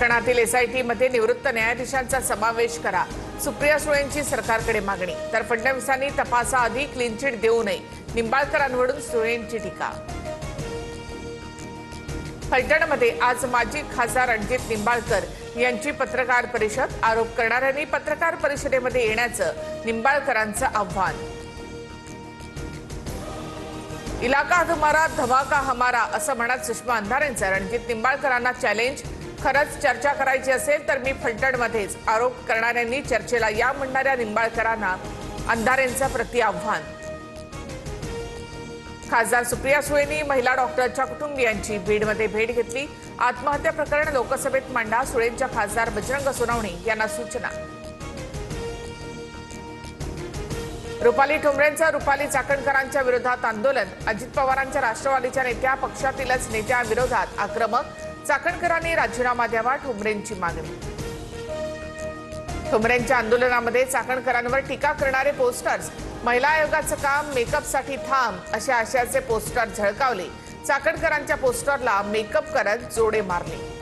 प्रकरणातील एसआयटी मध्ये निवृत्त न्यायाधीशांचा समावेश करा, सुप्रिया सुळेंची सरकारकडे मागणी। तर फडणवीसांनी तपासाआधी क्लीन चिट देऊ नये, निंबाळकरांवरून सुळेंची टीका। फलटणमध्ये आज माजी खासदार रणजित निंबाळकर यांची पत्रकार परिषद। आरोप करणाऱ्यांनी पत्रकार परिषदेमध्ये येण्याचं निंबाळकरांचं आव्हान। इलाका तुम्हारा धमाका हमारा असं म्हणत सुषमा अंधारेंचं रणजित निंबाळकरांना चॅलेंज। खरंच चर्चा करायची असेल तर मी फलटणमध्येच, आरोप करणाऱ्यांनी चर्चेला या म्हणणाऱ्या निंबाळकरांना अंधारेंचं प्रति-आव्हान। खासदार सुप्रिया सुळेंनी महिला डॉक्टरच्या कुटुंबियांची बीडमध्ये भेट घेतली। आत्महत्या प्रकरण लोकसभेत मांडा, सुळेंच्या खासदार बजरंग सोनवणे यांना सूचना। रुपाली ठोंबरेंचं रुपाली चाकणकरांच्या विरोधात आंदोलन। अजित पवारांच्या राष्ट्रवादीच्या नेत्या पक्षातीलच नेत्यांविरोधात आक्रमक। चाकणकरांनी राजीनामा द्यावा, ठोंबरेंची मागणी। ठोंबरेंच्या आंदोलनामध्ये चाकणकरांवर टीका करणारे पोस्टर्स। महिला आयोगाचं काम मेकअपसाठी थांब अशा आशयाचे पोस्टर झळकावले। चाकणकरांच्या पोस्टरला मेकअप करत जोडे मारले।